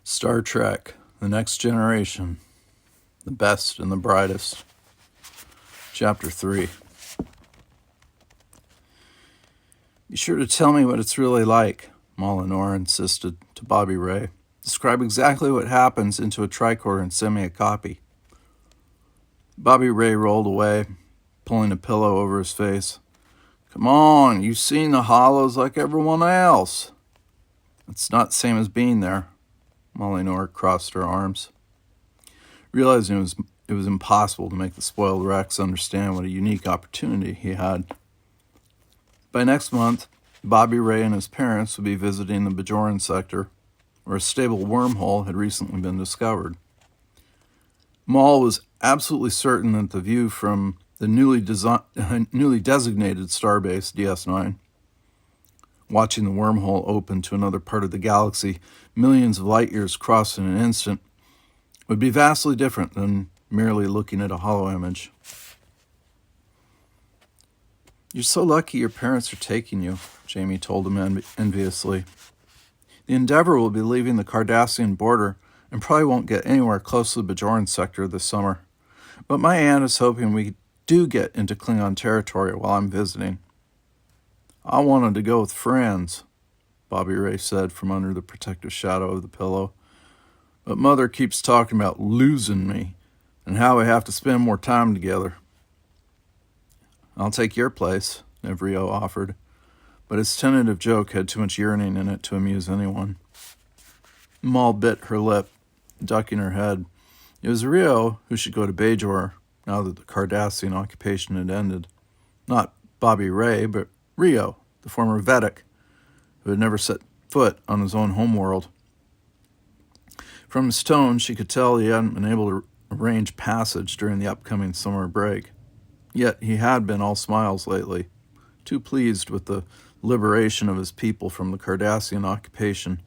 Star Trek, The Next Generation, The Best and the Brightest. Chapter 3. Be sure to tell me what it's really like, Molinor insisted to Bobby Ray. Describe exactly what happens into a tricorder and send me a copy. Bobby Ray rolled away, pulling a pillow over his face. Come on, you've seen the hollows like everyone else. It's not the same as being there. Molinor crossed her arms. Realizing it was impossible to make the spoiled Rex understand what a unique opportunity he had. By next month, Bobby Ray and his parents would be visiting the Bajoran sector, where a stable wormhole had recently been discovered. Maul was absolutely certain that the view from the newly designated starbase DS9, watching the wormhole open to another part of the galaxy, millions of light years crossed in an instant, would be vastly different than merely looking at a hollow image. You're so lucky your parents are taking you, Jamie told him enviously. The Endeavor will be leaving the Cardassian border and probably won't get anywhere close to the Bajoran sector this summer. But my aunt is hoping we do get into Klingon territory while I'm visiting. I wanted to go with friends, Bobby Ray said from under the protective shadow of the pillow. But Mother keeps talking about losing me and how we have to spend more time together. I'll take your place, Nevrio offered, but his tentative joke had too much yearning in it to amuse anyone. Maul bit her lip, ducking her head. It was Rio who should go to Bajor now that the Cardassian occupation had ended. Not Bobby Ray, but Rio, the former Vedic, who had never set foot on his own homeworld. From his tone, she could tell he hadn't been able to arrange passage during the upcoming summer break. Yet he had been all smiles lately, too pleased with the liberation of his people from the Cardassian occupation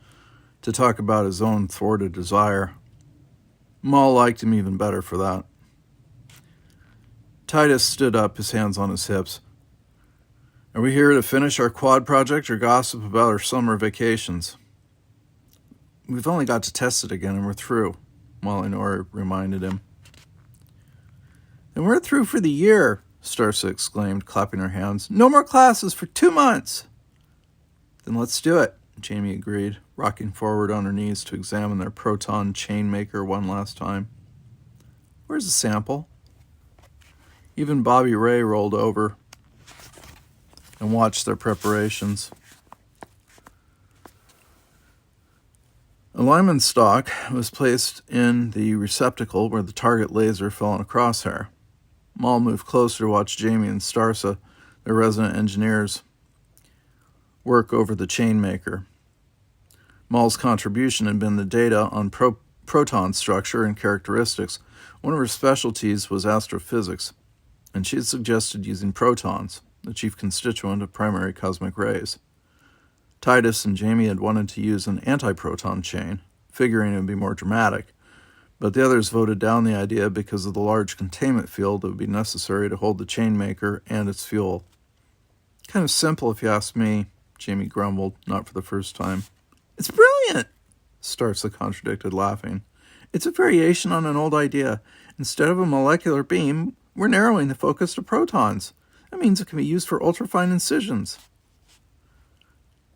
to talk about his own thwarted desire. Maul liked him even better for that. Titus stood up, his hands on his hips. Are we here to finish our quad project or gossip about our summer vacations? We've only got to test it again and we're through, Molinor reminded him. Then we're through for the year, Starsa exclaimed, clapping her hands. No more classes for 2 months. Then let's do it, Jamie agreed, rocking forward on her knees to examine their proton chain maker one last time. Where's the sample? Even Bobby Ray rolled over and watched their preparations. A Lyman stock was placed in the receptacle where the target laser fell on a crosshair. Maul moved closer to watch Jamie and Starsa, their resident engineers, work over the chain maker. Maul's contribution had been the data on proton structure and characteristics. One of her specialties was astrophysics, and she had suggested using protons, the chief constituent of primary cosmic rays. Titus and Jamie had wanted to use an antiproton chain, figuring it would be more dramatic, but the others voted down the idea because of the large containment field that would be necessary to hold the chain maker and its fuel. Kind of simple if you ask me, Jamie grumbled, not for the first time. It's brilliant, Starsa contradicted, laughing. It's a variation on an old idea. Instead of a molecular beam, we're narrowing the focus to protons. That means it can be used for ultrafine incisions.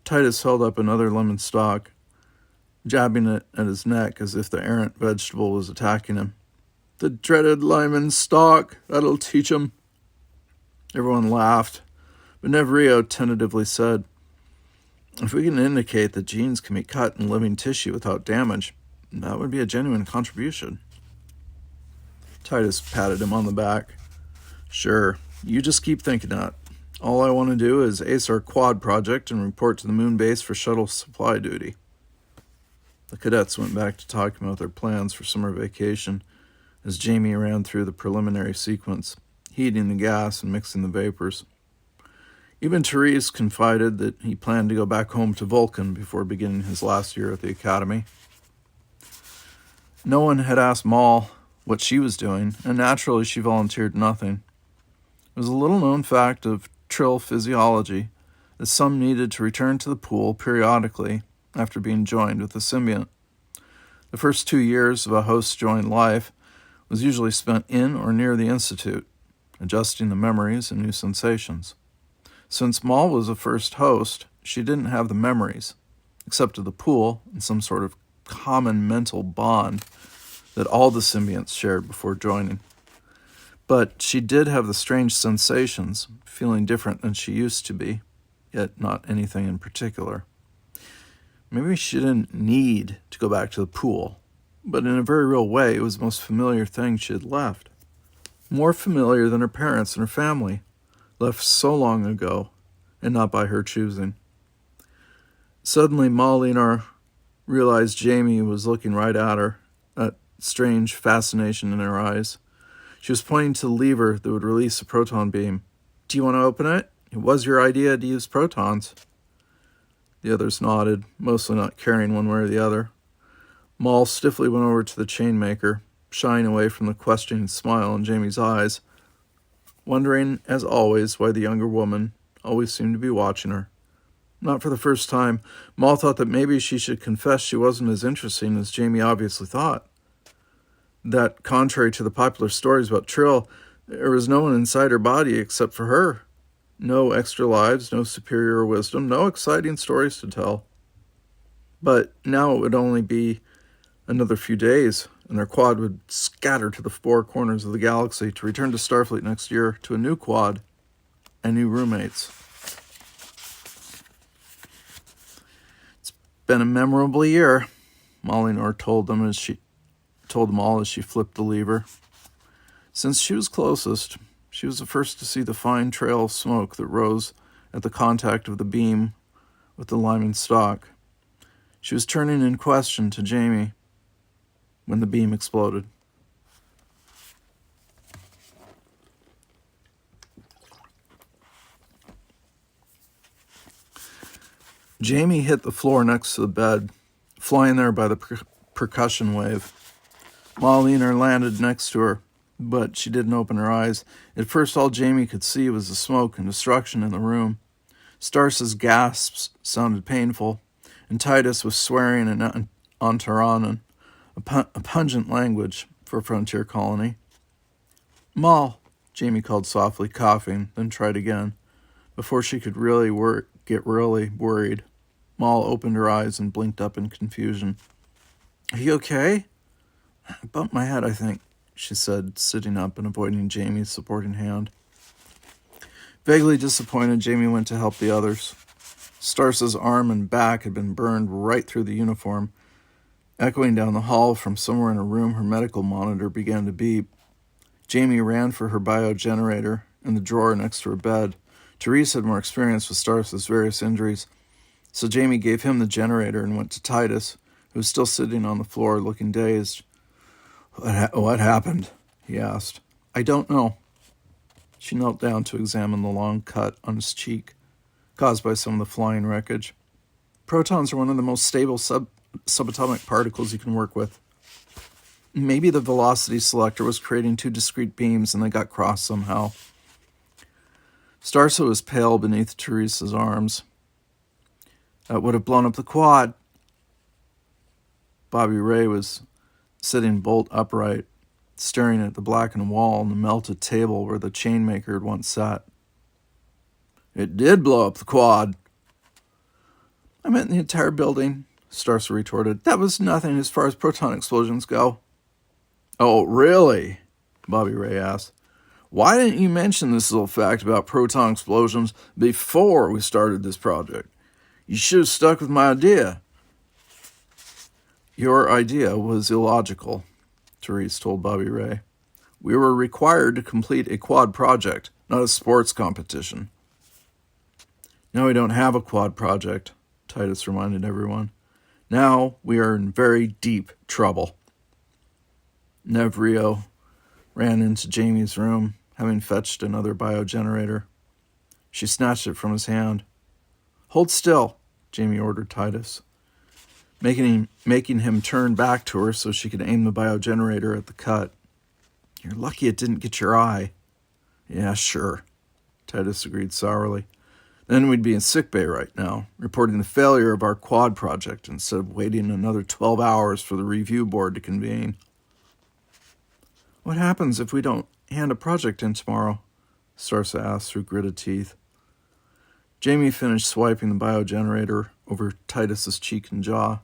Titus held up another lemon stalk, jabbing it at his neck as if the errant vegetable was attacking him. The dreaded Lyman stalk, that'll teach him. Everyone laughed, but Nevrio tentatively said, if we can indicate that genes can be cut in living tissue without damage, that would be a genuine contribution. Titus patted him on the back. Sure, you just keep thinking that. All I want to do is ace our quad project and report to the moon base for shuttle supply duty. The cadets went back to talking about their plans for summer vacation as Jamie ran through the preliminary sequence, heating the gas and mixing the vapors. Even Therese confided that he planned to go back home to Vulcan before beginning his last year at the academy. No one had asked Maul what she was doing, and naturally she volunteered nothing. It was a little-known fact of Trill physiology that some needed to return to the pool periodically after being joined with a symbiont. The first 2 years of a host-joined life was usually spent in or near the Institute, adjusting the memories and new sensations. Since Moll was a first host, she didn't have the memories, except of the pool and some sort of common mental bond that all the symbionts shared before joining. But she did have the strange sensations, feeling different than she used to be, yet not anything in particular. Maybe she didn't need to go back to the pool, but in a very real way, it was the most familiar thing she had left. More familiar than her parents and her family, left so long ago, and not by her choosing. Suddenly, Molinar realized Jamie was looking right at her, that strange fascination in her eyes. She was pointing to the lever that would release a proton beam. "Do you want to open it? It was your idea to use protons." The others nodded, mostly not caring one way or the other. Moll stiffly went over to the chainmaker, shying away from the questioning smile in Jamie's eyes, wondering, as always, why the younger woman always seemed to be watching her. Not for the first time, Moll thought that maybe she should confess she wasn't as interesting as Jamie obviously thought. That, contrary to the popular stories about Trill, there was no one inside her body except for her. No extra lives, no superior wisdom, no exciting stories to tell. But now it would only be another few days, and their quad would scatter to the four corners of the galaxy to return to Starfleet next year to a new quad and new roommates. It's been a memorable year, Molinar told them all as she flipped the lever. Since she was closest, she was the first to see the fine trail of smoke that rose at the contact of the beam with the Lyman stock. She was turning in question to Jamie when the beam exploded. Jamie hit the floor next to the bed, flying there by the percussion wave. Molinar landed next to her, but she didn't open her eyes. At first, all Jamie could see was the smoke and destruction in the room. Stars's gasps sounded painful, and Titus was swearing in Ontaranan, a pungent language for a frontier colony. "Moll," Jamie called softly, coughing, then tried again. Before she could get really worried, Moll opened her eyes and blinked up in confusion. "Are you okay?" "I bumped my head, I think," she said, sitting up and avoiding Jamie's supporting hand. Vaguely disappointed, Jamie went to help the others. Stars's arm and back had been burned right through the uniform. Echoing down the hall from somewhere in her room, her medical monitor began to beep. Jamie ran for her biogenerator in the drawer next to her bed. Therese had more experience with Stars's various injuries, so Jamie gave him the generator and went to Titus, who was still sitting on the floor looking dazed. What happened?" he asked. "I don't know." She knelt down to examine the long cut on his cheek, caused by some of the flying wreckage. "Protons are one of the most stable subatomic particles you can work with. Maybe the velocity selector was creating two discrete beams and they got crossed somehow." Starso was pale beneath Teresa's arms. "That would have blown up the quad." Bobby Ray was sitting bolt upright, staring at the blackened wall and the melted table where the chainmaker had once sat. "It did blow up the quad." "I meant the entire building," Starso retorted. "That was nothing as far as proton explosions go." "Oh, really?" Bobby Ray asked. "Why didn't you mention this little fact about proton explosions before we started this project? You should have stuck with my idea." "Your idea was illogical," Therese told Bobby Ray. "We were required to complete a quad project, not a sports competition." "Now we don't have a quad project," Titus reminded everyone. "Now we are in very deep trouble." Nev Rio ran into Jamie's room, having fetched another biogenerator. She snatched it from his hand. "Hold still," Jamie ordered Titus, making him turn back to her so she could aim the biogenerator at the cut. "You're lucky it didn't get your eye." "Yeah, sure," Titus agreed sourly. Then we'd be in sickbay right now, reporting the failure of our quad project instead of waiting another 12 hours for the review board to convene. What happens if we don't hand a project in tomorrow? Starsa asked through gritted teeth. Jamie finished swiping the biogenerator over Titus's cheek and jaw,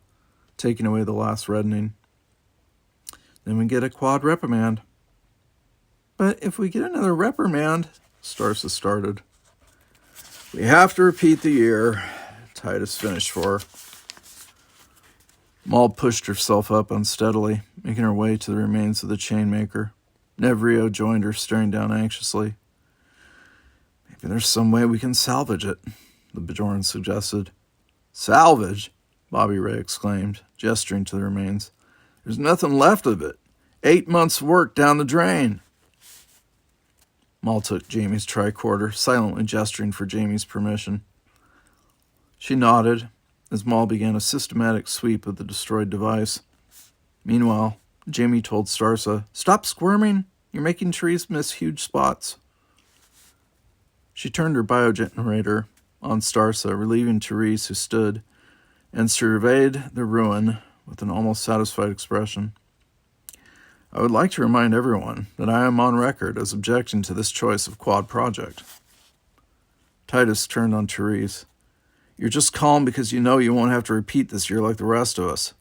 taking away the last reddening. Then we get a quad reprimand. But if we get another reprimand, Starsa started. We have to repeat the year, Titus finished for her. Maul pushed herself up unsteadily, making her way to the remains of the chainmaker. Nevrio joined her, staring down anxiously. Maybe there's some way we can salvage it, the Bajoran suggested. Salvage? Bobby Ray exclaimed, gesturing to the remains. There's nothing left of it. 8 months' work down the drain. Maul took Jamie's tricorder, silently gesturing for Jamie's permission. She nodded as Maul began a systematic sweep of the destroyed device. Meanwhile, Jamie told Starsa, Stop squirming. You're making Therese miss huge spots. She turned her biogenerator on Starsa, relieving Therese, who stood and surveyed the ruin with an almost satisfied expression. I would like to remind everyone that I am on record as objecting to this choice of quad project. Titus turned on Therese. You're just calm because you know you won't have to repeat this year like the rest of us.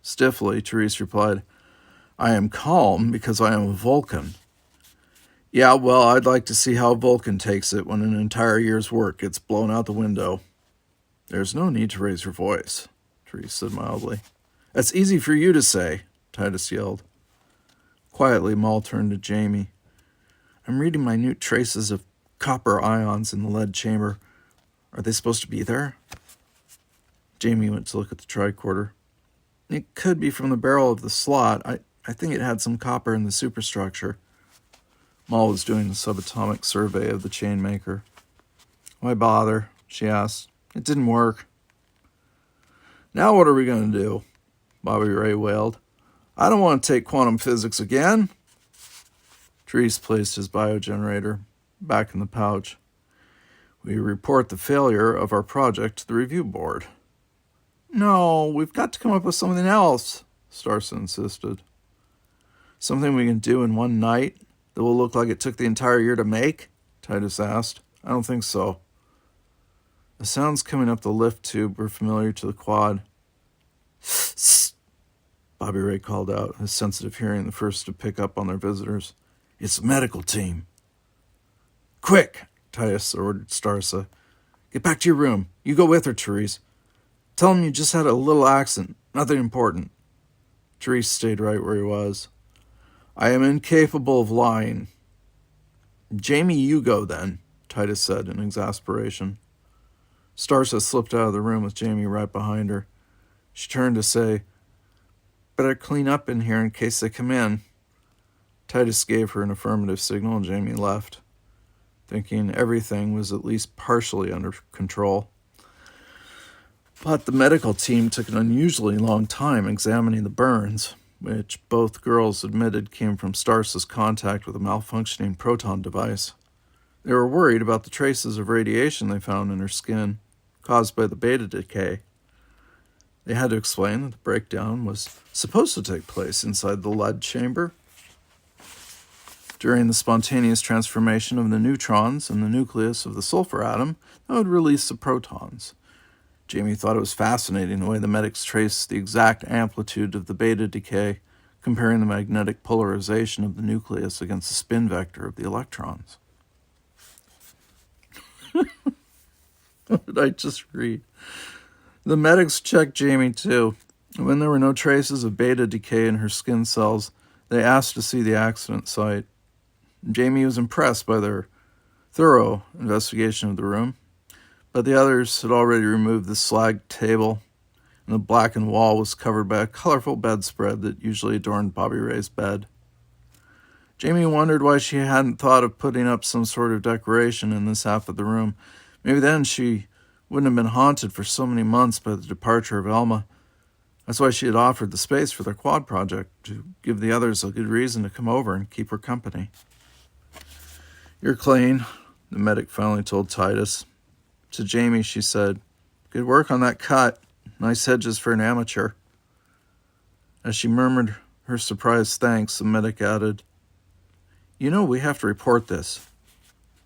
Stiffly, Therese replied, I am calm because I am a Vulcan. Yeah, well, I'd like to see how Vulcan takes it when an entire year's work gets blown out the window. There's no need to raise your voice, Therese said mildly. That's easy for you to say, Titus yelled. Quietly, Maul turned to Jamie. I'm reading minute traces of copper ions in the lead chamber. Are they supposed to be there? Jamie went to look at the tricorder. It could be from the barrel of the slot. I think it had some copper in the superstructure. Maul was doing a subatomic survey of the chainmaker. Why bother? She asked. It didn't work. Now what are we going to do? Bobby Ray wailed. I don't want to take quantum physics again. Therese placed his biogenerator back in the pouch. We report the failure of our project to the review board. No, we've got to come up with something else, Starsa insisted. Something we can do in one night that will look like it took the entire year to make? Titus asked. I don't think so. The sounds coming up the lift tube were familiar to the quad. Bobby Ray called out, his sensitive hearing the first to pick up on their visitors. It's the medical team. Quick, Titus ordered Starsa. Get back to your room. You go with her, Therese. Tell him you just had a little accident. Nothing important. Therese stayed right where he was. I am incapable of lying. Jamie, you go then, Titus said in exasperation. Starsa slipped out of the room with Jamie right behind her. She turned to say, Better clean up in here in case they come in. Titus gave her an affirmative signal and Jamie left, thinking everything was at least partially under control. But the medical team took an unusually long time examining the burns, which both girls admitted came from Starsa's contact with a malfunctioning proton device. They were worried about the traces of radiation they found in her skin, caused by the beta decay. They had to explain that the breakdown was supposed to take place inside the lead chamber. During the spontaneous transformation of the neutrons in the nucleus of the sulfur atom, that would release the protons. Jamie thought it was fascinating the way the medics traced the exact amplitude of the beta decay, comparing the magnetic polarization of the nucleus against the spin vector of the electrons. What did I just read? The medics checked Jamie too. When there were no traces of beta decay in her skin cells, they asked to see the accident site. Jamie was impressed by their thorough investigation of the room, but the others had already removed the slag table, and the blackened wall was covered by a colorful bedspread that usually adorned Bobby Ray's bed. Jamie wondered why she hadn't thought of putting up some sort of decoration in this half of the room. Maybe then she wouldn't have been haunted for so many months by the departure of Elma. That's why she had offered the space for their quad project, to give the others a good reason to come over and keep her company. You're clean, the medic finally told Titus. To Jamie, she said, "Good work on that cut. Nice hedges for an amateur." As she murmured her surprised thanks, the medic added, "You know we have to report this."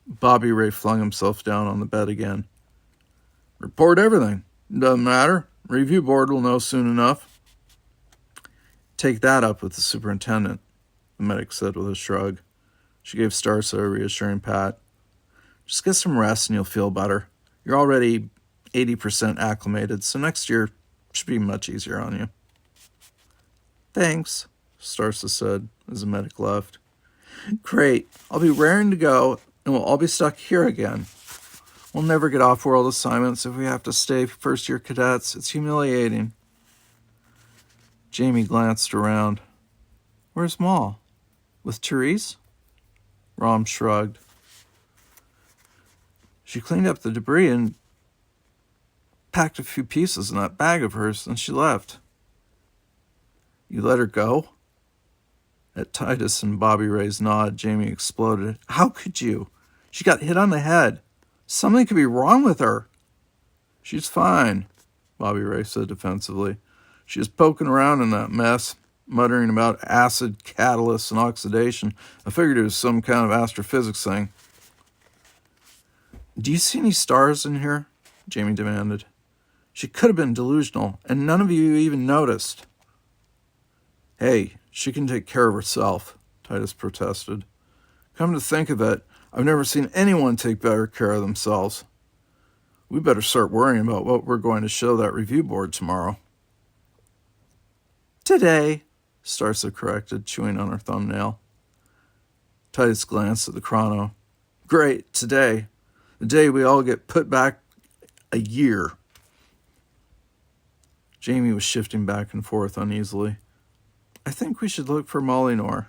Bobby Ray flung himself down on the bed again. "Report everything. Doesn't matter. Review board will know soon enough." "Take that up with the superintendent," the medic said with a shrug. She gave Starsa a reassuring pat. "Just get some rest and you'll feel better. You're already 80% acclimated, so next year should be much easier on you." "Thanks," Starsa said as the medic left. "Great. I'll be raring to go, and we'll all be stuck here again. We'll never get off-world assignments if we have to stay first-year cadets. It's humiliating." Jamie glanced around. "Where's Maul? With Therese?" Rom shrugged. "She cleaned up the debris and packed a few pieces in that bag of hers, and she left." "You let her go?" At Titus and Bobby Ray's nod, Jamie exploded. "How could you? She got hit on the head. Something could be wrong with her." "She's fine," Bobby Ray said defensively. "She was poking around in that mess, muttering about acid, catalysts, and oxidation. I figured it was some kind of astrophysics thing." "Do you see any stars in here?" Jamie demanded. "She could have been delusional, and none of you even noticed." "Hey, she can take care of herself," Titus protested. "Come to think of it, I've never seen anyone take better care of themselves. We better start worrying about what we're going to show that review board tomorrow." "Today," Starsa corrected, chewing on her thumbnail. Titus glanced at the chrono. "Great, today. The day we all get put back a year." Jamie was shifting back and forth uneasily. "I think we should look for Molinor.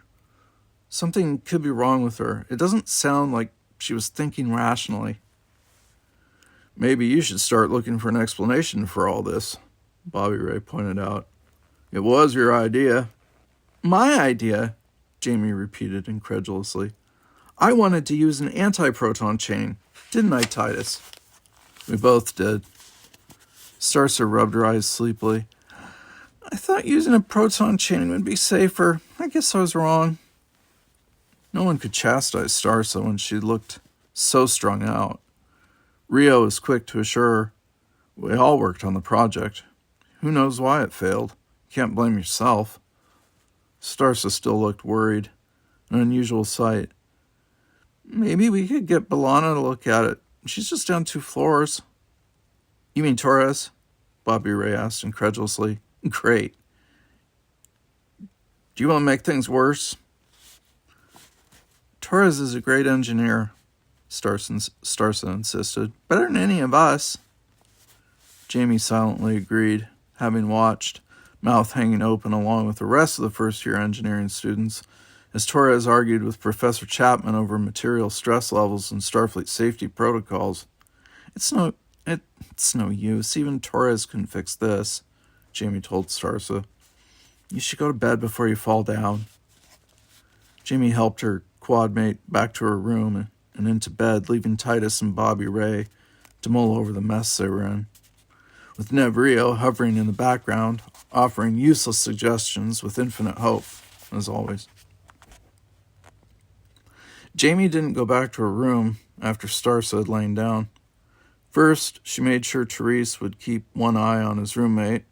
Something could be wrong with her. It doesn't sound like she was thinking rationally." "Maybe you should start looking for an explanation for all this," Bobby Ray pointed out. "It was your idea." "My idea?" Jamie repeated incredulously. "I wanted to use an anti-proton chain. Didn't I, Titus?" "We both did." Starsa rubbed her eyes sleepily. "I thought using a proton chain would be safer. I guess I was wrong." No one could chastise Starsa when she looked so strung out. Rio was quick to assure her, "We all worked on the project. Who knows why it failed? You can't blame yourself." Starsa still looked worried, an unusual sight. "Maybe we could get B'Elanna to look at it. She's just down 2 floors. "You mean Torres?" Bobby Ray asked incredulously. "Great. Do you want to make things worse?" "Torres is a great engineer," Starsa insisted. "Better than any of us." Jamie silently agreed, having watched, mouth hanging open along with the rest of the first-year engineering students, as Torres argued with Professor Chapman over material stress levels and Starfleet safety protocols. It's no use. Even Torres couldn't fix this," Jamie told Starsa. "You should go to bed before you fall down." Jamie helped her quad mate back to her room and into bed, leaving Titus and Bobby Ray to mull over the mess they were in, with Neb Rio hovering in the background, offering useless suggestions with infinite hope, as always. Jamie didn't go back to her room after Starsa had lain down. First, she made sure Therese would keep one eye on his roommate,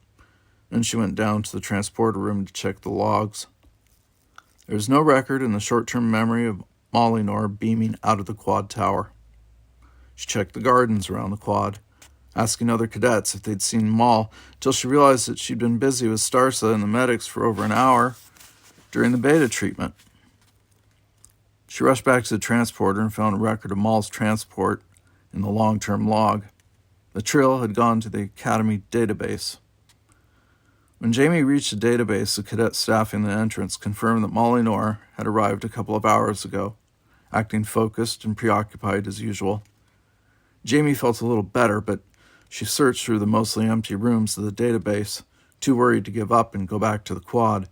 then she went down to the transporter room to check the logs. There was no record in the short-term memory of Molinor beaming out of the quad tower. She checked the gardens around the quad, asking other cadets if they'd seen Maul, till she realized that she'd been busy with Starsa and the medics for over an hour during the beta treatment. She rushed back to the transporter and found a record of Maul's transport in the long-term log. The Trill had gone to the Academy database. When Jamie reached the database, the cadet staffing the entrance confirmed that Molinor had arrived a couple of hours ago, acting focused and preoccupied as usual. Jamie felt a little better, but she searched through the mostly empty rooms of the database, too worried to give up and go back to the quad,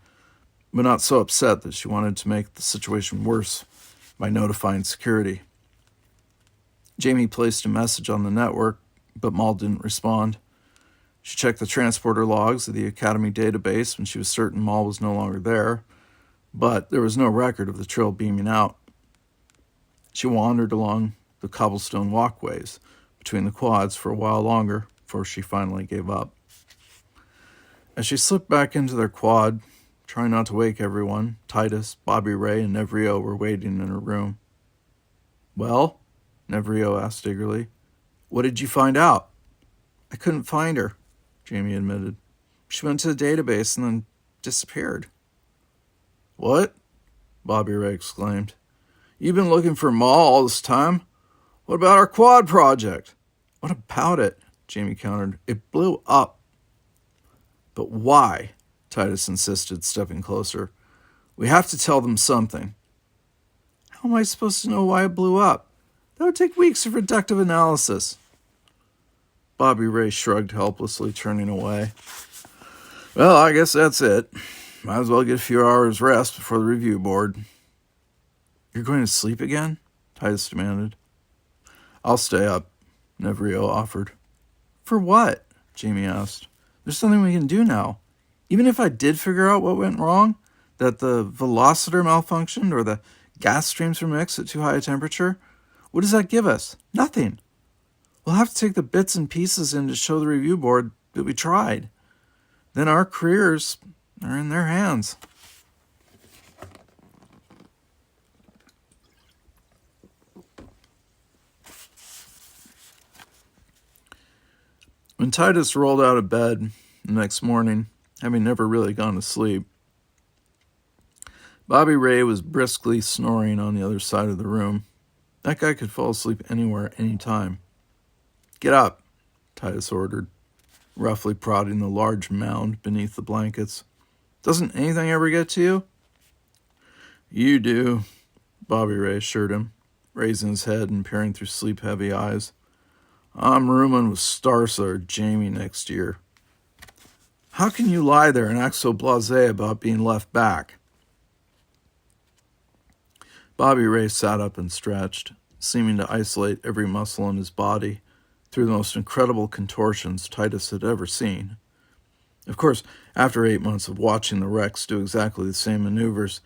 but not so upset that she wanted to make the situation worse by notifying security. Jamie placed a message on the network But Maul didn't respond. She checked the transporter logs of the Academy database when she was certain Maul was no longer there, but there was no record of the Trill beaming out. She wandered along the cobblestone walkways between the quads for a while longer before she finally gave up. As she slipped back into their quad, trying not to wake everyone, Titus, Bobby Ray, and Nevrio were waiting in her room. "Well?" Nevrio asked eagerly. "What did you find out?" "I couldn't find her," Jamie admitted. "She went to the database and then disappeared." "What?" Bobby Ray exclaimed. "You've been looking for Maul all this time? What about our quad project?" "What about it?" Jamie countered. "It blew up." "But why?" Titus insisted, stepping closer. "We have to tell them something." "How am I supposed to know why it blew up? That would take weeks of reductive analysis." Bobby Ray shrugged helplessly, turning away. "Well, I guess that's it. Might as well get a few hours rest before the review board." "You're going to sleep again?" Titus demanded. "I'll stay up," Nevrio offered. "For what?" Jamie asked. "There's nothing we can do now. Even if I did figure out what went wrong, that the velocitor malfunctioned or the gas streams were mixed at too high a temperature, what does that give us? Nothing. We'll have to take the bits and pieces in to show the review board that we tried. Then our careers are in their hands." When Titus rolled out of bed the next morning, having never really gone to sleep, Bobby Ray was briskly snoring on the other side of the room. That guy could fall asleep anywhere, anytime. "Get up," Titus ordered, roughly prodding the large mound beneath the blankets. "Doesn't anything ever get to you?" "You do," Bobby Ray assured him, raising his head and peering through sleep-heavy eyes. "I'm rooming with Starser Jamie next year." "How can you lie there and act so blasé about being left back?" Bobby Ray sat up and stretched, seeming to isolate every muscle in his body through the most incredible contortions Titus had ever seen. Of course, after 8 months of watching the Rex do exactly the same maneuvers,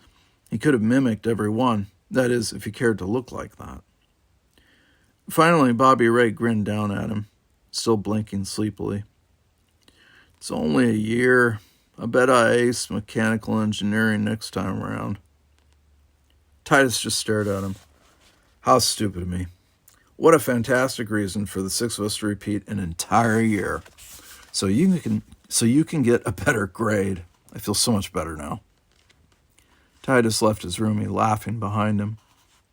he could have mimicked every one, that is, if he cared to look like that. Finally, Bobby Ray grinned down at him, still blinking sleepily. "It's only a year. I bet I ace mechanical engineering next time around." Titus just stared at him. "How stupid of me. What a fantastic reason for the six of us to repeat an entire year. So you can get a better grade. I feel so much better now." Titus left his roomie laughing behind him.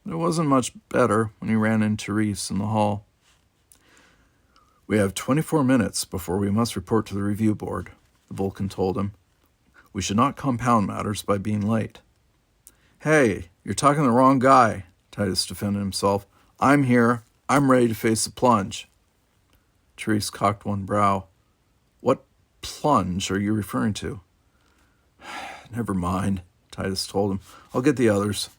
It wasn't much better when he ran into Reese in the hall. "We have 24 minutes before we must report to the review board," the Vulcan told him. "We should not compound matters by being late." "Hey, you're talking to the wrong guy," Titus defended himself. "I'm here. I'm ready to face the plunge." Therese cocked one brow. "What plunge are you referring to?" "Never mind," Titus told him. "I'll get the others."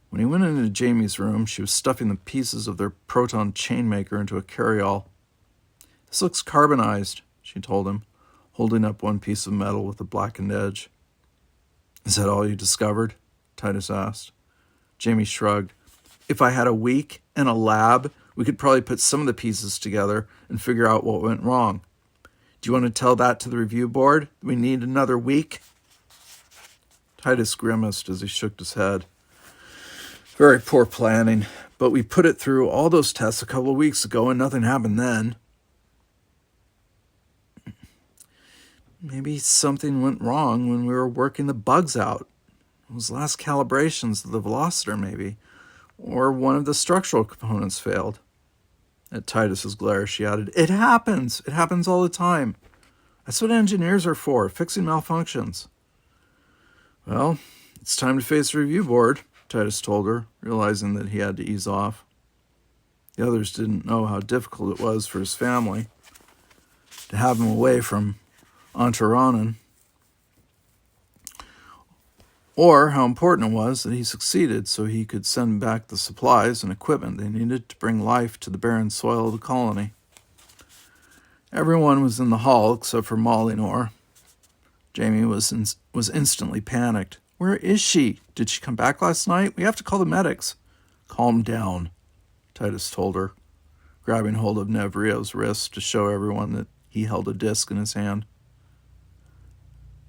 When he went into Jamie's room, she was stuffing the pieces of their proton chainmaker into a carryall. "This looks carbonized," she told him, holding up one piece of metal with a blackened edge. "Is that all you discovered?" Titus asked. Jamie shrugged. "If I had a week and a lab, we could probably put some of the pieces together and figure out what went wrong. Do you want to tell that to the review board? We need another week?" Titus grimaced as he shook his head. "Very poor planning, but we put it through all those tests a couple of weeks ago and nothing happened then." "Maybe something went wrong when we were working the bugs out. Those last calibrations of the velocitor, maybe. Or one of the structural components failed." At Titus's glare, she added, "It happens. It happens all the time. That's what engineers are for, fixing malfunctions." "Well, it's time to face the review board," Titus told her, realizing that he had to ease off. The others didn't know how difficult it was for his family to have him away from Antaranan. or how important it was that he succeeded so he could send back the supplies and equipment they needed to bring life to the barren soil of the colony. Everyone was in the hall except for Molyneux. Jamie was instantly panicked. "Where is she? Did she come back last night? We have to call the medics." "Calm down," Titus told her, grabbing hold of Nev Rio's wrist to show everyone that he held a disc in his hand.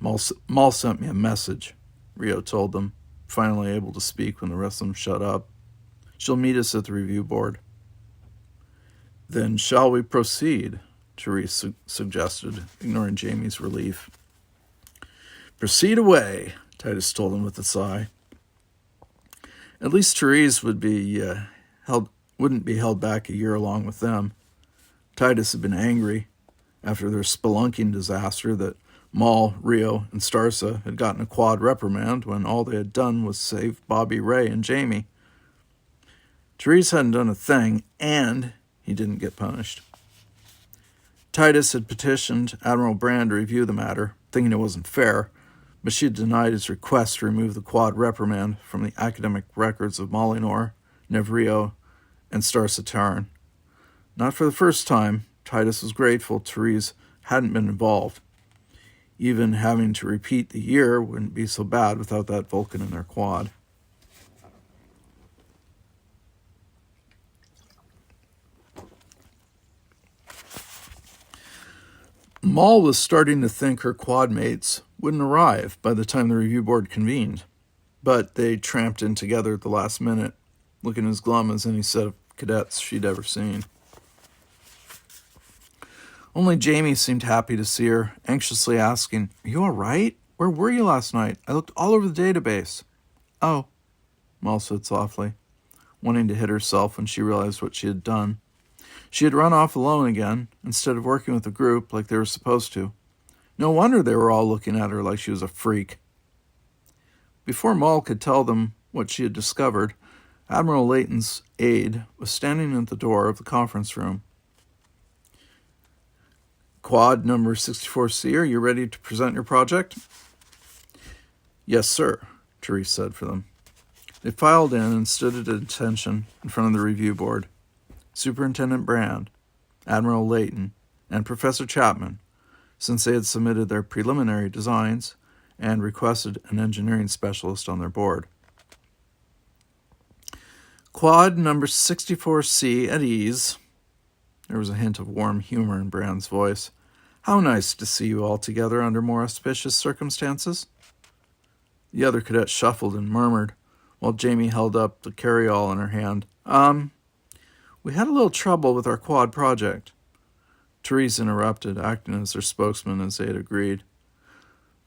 Maul sent me a message, Rio told them, finally able to speak when the rest of them shut up. "She'll meet us at the review board." "Then shall we proceed?" Therese suggested, ignoring Jamie's relief. "Proceed away," Titus told him with a sigh. At least Therese wouldn't be held back a year along with them. Titus had been angry after their spelunking disaster that Maul, Rio, and Starsa had gotten a quad reprimand when all they had done was save Bobby, Ray, and Jamie. Therese hadn't done a thing, and he didn't get punished. Titus had petitioned Admiral Brand to review the matter, thinking it wasn't fair, but she had denied his request to remove the quad reprimand from the academic records of Molyneux, Nev Rio, and Starsa Tarn. Not for the first time, Titus was grateful Therese hadn't been involved. Even having to repeat the year wouldn't be so bad without that Vulcan in their quad. Maul was starting to think her quad mates wouldn't arrive by the time the review board convened, but they tramped in together at the last minute, looking as glum as any set of cadets she'd ever seen. Only Jamie seemed happy to see her, anxiously asking, "Are you all right? Where were you last night? I looked all over the database." "Oh," Maul said softly, wanting to hit herself when she realized what she had done. She had run off alone again, instead of working with the group like they were supposed to. No wonder they were all looking at her like she was a freak. Before Maul could tell them what she had discovered, Admiral Layton's aide was standing at the door of the conference room. "Quad number 64C, are you ready to present your project?" "Yes, sir," Therese said for them. They filed in and stood at attention in front of the review board. Superintendent Brand, Admiral Layton, and Professor Chapman, since they had submitted their preliminary designs and requested an engineering specialist on their board. "Quad number 64C at ease." There was a hint of warm humor in Brand's voice. "How nice to see you all together under more auspicious circumstances." The other cadet shuffled and murmured, while Jamie held up the carry-all in her hand. We had a little trouble with our quad project." Therese interrupted, acting as their spokesman as they had agreed.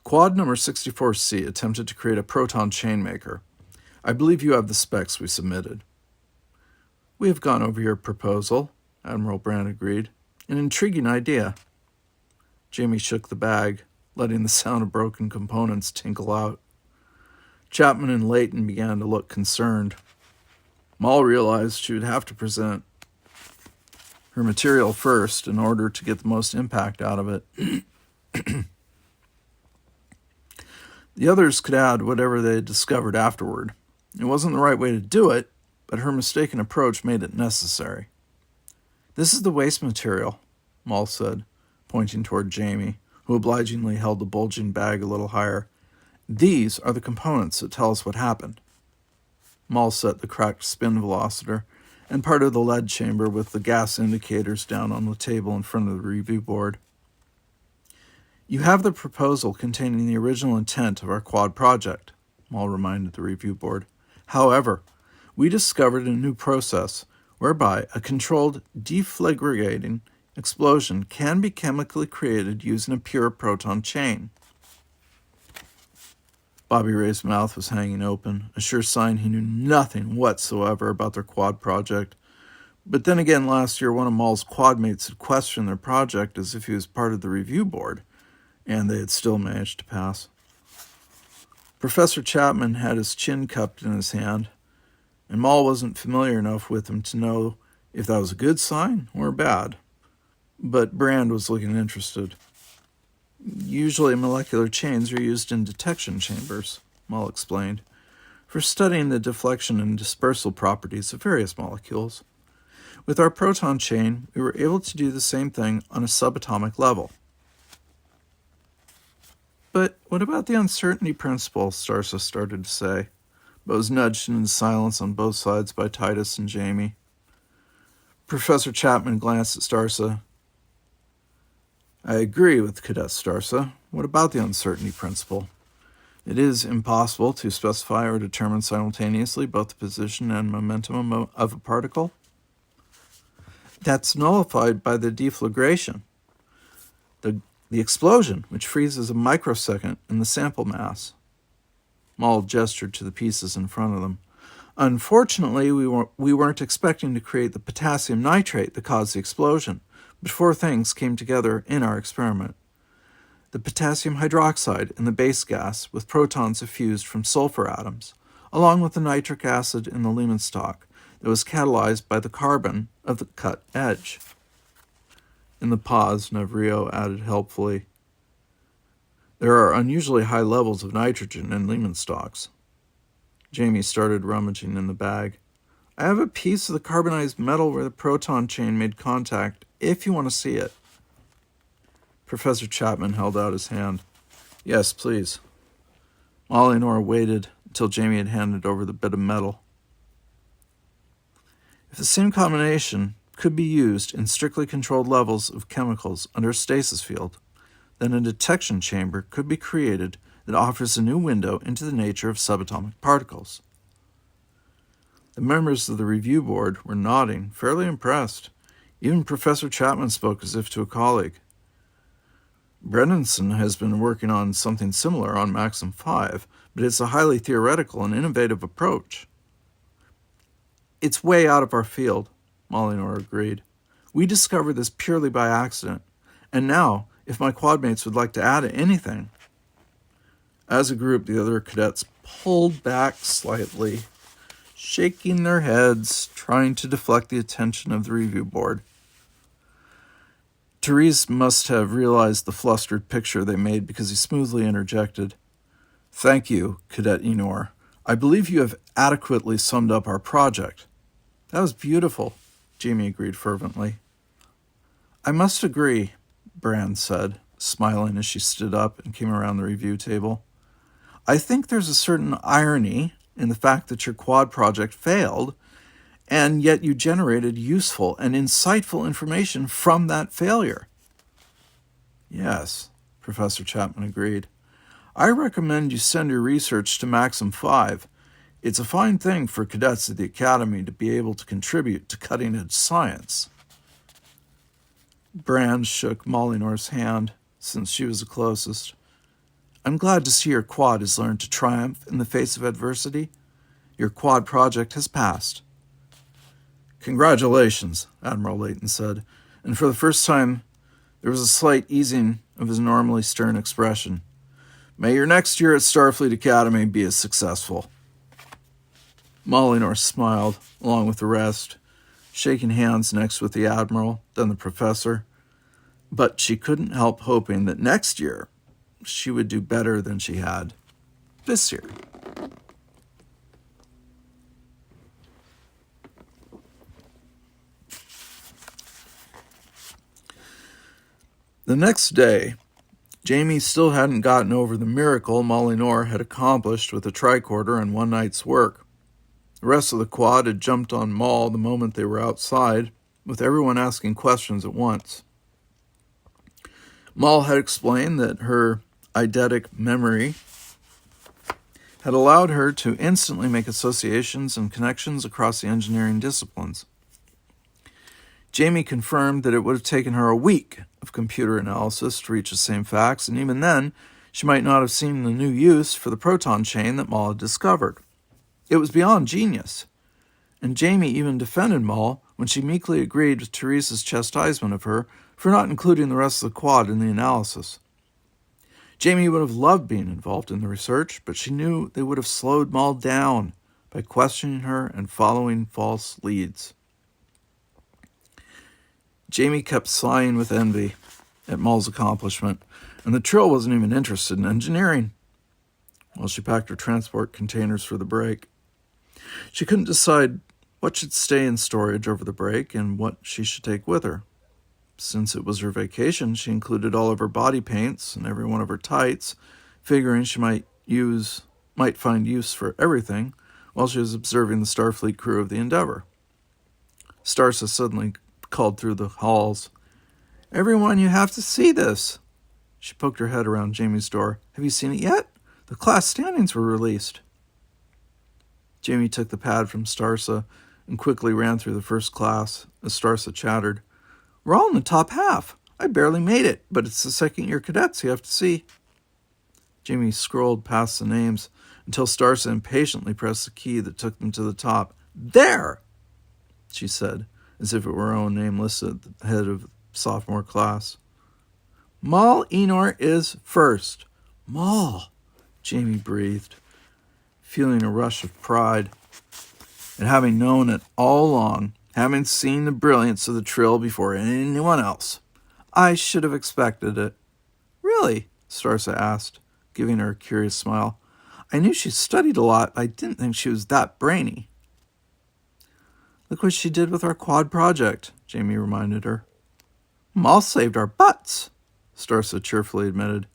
"Quad number 64C attempted to create a proton chain maker. I believe you have the specs we submitted." "We have gone over your proposal," Admiral Brand agreed. "An intriguing idea." Jamie shook the bag, letting the sound of broken components tinkle out. Chapman and Layton began to look concerned. Maul realized she would have to present her material first in order to get the most impact out of it. The others could add whatever they had discovered afterward. It wasn't the right way to do it, but her mistaken approach made it necessary. "This is the waste material," Maul said, pointing toward Jamie, who obligingly held the bulging bag a little higher. "These are the components that tell us what happened." Maul set the cracked spin velocitor and part of the lead chamber with the gas indicators down on the table in front of the review board. "You have the proposal containing the original intent of our quad project," Maul reminded the review board. "However, we discovered a new process whereby a controlled deflagrating explosion can be chemically created using a pure proton chain." Bobby Ray's mouth was hanging open, a sure sign he knew nothing whatsoever about their quad project. But then again, last year one of Maul's quad mates had questioned their project as if he was part of the review board, and they had still managed to pass. Professor Chapman had his chin cupped in his hand, and Maul wasn't familiar enough with him to know if that was a good sign or bad. But Brand was looking interested. "Usually molecular chains are used in detection chambers," Moll explained, for studying the deflection and dispersal properties of various molecules. With our proton chain, we were able to do the same thing on a subatomic level. But what about the uncertainty principle, Starsa started to say, but was nudged into silence on both sides by Titus and Jamie. Professor Chapman glanced at Starsa. I agree with Cadet Starsa. What about the uncertainty principle? It is impossible to specify or determine simultaneously both the position and momentum of a particle. That's nullified by the deflagration, the explosion, which freezes a microsecond in the sample mass. Moll gestured to the pieces in front of them. Unfortunately, we weren't expecting to create the potassium nitrate that caused the explosion, but four things came together in our experiment. The potassium hydroxide in the base gas with protons effused from sulfur atoms, along with the nitric acid in the Lehman stock that was catalyzed by the carbon of the cut edge. In the pause, Navrio added helpfully, there are unusually high levels of nitrogen in Lehman stocks. Jamie started rummaging in the bag. I have a piece of the carbonized metal where the proton chain made contact, if you want to see it. Professor Chapman held out his hand. Yes, please. Molly and Nora waited until Jamie had handed over the bit of metal. If the same combination could be used in strictly controlled levels of chemicals under a stasis field, then a detection chamber could be created that offers a new window into the nature of subatomic particles. The members of the review board were nodding, fairly impressed. Even Professor Chapman spoke as if to a colleague. Bredinson has been working on something similar on Maxim 5, but it's a highly theoretical and innovative approach. It's way out of our field, Molinor agreed. We discovered this purely by accident, and now, if my quadmates would like to add anything. As a group, the other cadets pulled back slightly, shaking their heads, trying to deflect the attention of the review board. Therese must have realized the flustered picture they made because he smoothly interjected. Thank you, Cadet Enor. I believe you have adequately summed up our project. That was beautiful, Jamie agreed fervently. I must agree, Brand said, smiling as she stood up and came around the review table. I think there's a certain irony in the fact that your quad project failed, and yet you generated useful and insightful information from that failure. Yes, Professor Chapman agreed. I recommend you send your research to Maxim 5. It's a fine thing for cadets at the Academy to be able to contribute to cutting-edge science. Brand shook Molinor's hand, since she was the closest. I'm glad to see your quad has learned to triumph in the face of adversity. Your quad project has passed. Congratulations, Admiral Layton said, and for the first time there was a slight easing of his normally stern expression. May your next year at Starfleet Academy be as successful. Molinor smiled, along with the rest, shaking hands next with the Admiral, then the Professor, but she couldn't help hoping that next year she would do better than she had this year. The next day, Jamie still hadn't gotten over the miracle Molinor had accomplished with the tricorder in one night's work. The rest of the quad had jumped on Moll the moment they were outside, with everyone asking questions at once. Moll had explained that her eidetic memory had allowed her to instantly make associations and connections across the engineering disciplines. Jamie confirmed that it would have taken her a week of computer analysis to reach the same facts, and even then, she might not have seen the new use for the proton chain that Moll had discovered. It was beyond genius, and Jamie even defended Moll when she meekly agreed with Therese's chastisement of her for not including the rest of the quad in the analysis. Jamie would have loved being involved in the research, but she knew they would have slowed Moll down by questioning her and following false leads. Jamie kept sighing with envy at Moll's accomplishment, and the Trill wasn't even interested in engineering. while she packed her transport containers for the break. She couldn't decide what should stay in storage over the break and what she should take with her. Since it was her vacation, she included all of her body paints and every one of her tights, figuring she might find use for everything while she was observing the Starfleet crew of the Endeavor. Starsa suddenly called through the halls. "Everyone, you have to see this." She poked her head around Jamie's door. "Have you seen it yet? The class standings were released." Jamie took the pad from Starsa and quickly ran through the first class as Starsa chattered. "We're all in the top half. I barely made it, but it's the second-year cadets you have to see." Jamie scrolled past the names until Starsa impatiently pressed the key that took them to the top. "There!" she said, as if it were her own name listed at the head of sophomore class. "Mal Enor is first." "Mal," Jamie breathed, feeling a rush of pride at having known it all along, having seen the brilliance of the Trill before anyone else. "I should have expected it." "Really?" Starsa asked, giving her a curious smile. "I knew she studied a lot, but I didn't think she was that brainy." "Look what she did with our quad project," Jamie reminded her. "Mal saved our butts," Starsa cheerfully admitted.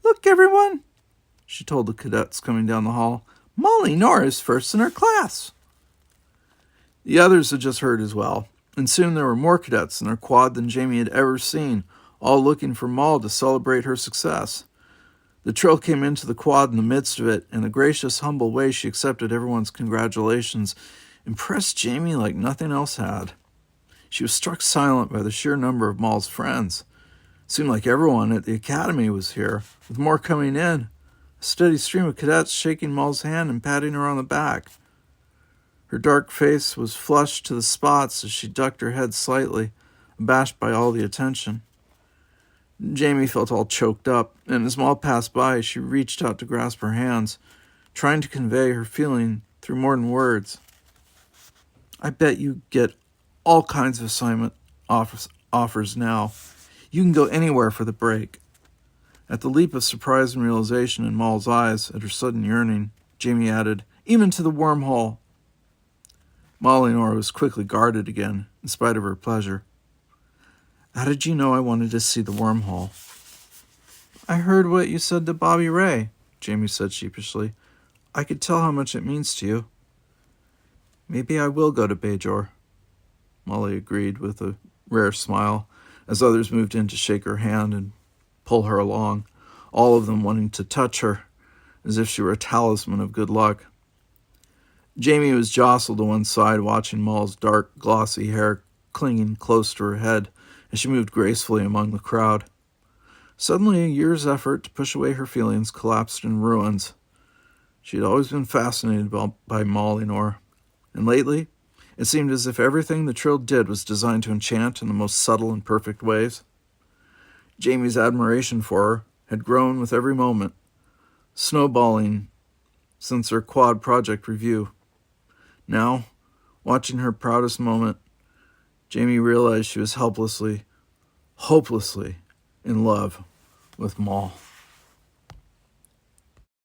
"Look, everyone," she told the cadets coming down the hall. "Molly Nora is first in her class." The others had just heard as well, and soon there were more cadets in their quad than Jamie had ever seen, all looking for Mal to celebrate her success. The Trill came into the quad in the midst of it, and the gracious, humble way she accepted everyone's congratulations impressed Jamie like nothing else had. She was struck silent by the sheer number of Mal's friends. It seemed like everyone at the academy was here, with more coming in, a steady stream of cadets shaking Mal's hand and patting her on the back. Her dark face was flushed to the spots as she ducked her head slightly, abashed by all the attention. Jamie felt all choked up, and as Mal passed by, she reached out to grasp her hands, trying to convey her feeling through more than words. "I bet you get all kinds of assignment offers now. You can go anywhere for the break." At the leap of surprise and realization in Mal's eyes at her sudden yearning, Jamie added, "Even to the wormhole." Molinor was quickly guarded again, in spite of her pleasure. "How did you know I wanted to see the wormhole?" "I heard what you said to Bobby Ray," Jamie said sheepishly. "I could tell how much it means to you." "Maybe I will go to Bajor," Molly agreed with a rare smile, as others moved in to shake her hand and pull her along, all of them wanting to touch her, as if she were a talisman of good luck. Jamie was jostled to one side, watching Mal's dark, glossy hair clinging close to her head as she moved gracefully among the crowd. Suddenly, a year's effort to push away her feelings collapsed in ruins. She had always been fascinated by Molinor, and lately, it seemed as if everything the Trill did was designed to enchant in the most subtle and perfect ways. Jamie's admiration for her had grown with every moment, snowballing since her quad project review. Now, watching her proudest moment, Jamie realized she was hopelessly in love with Mal.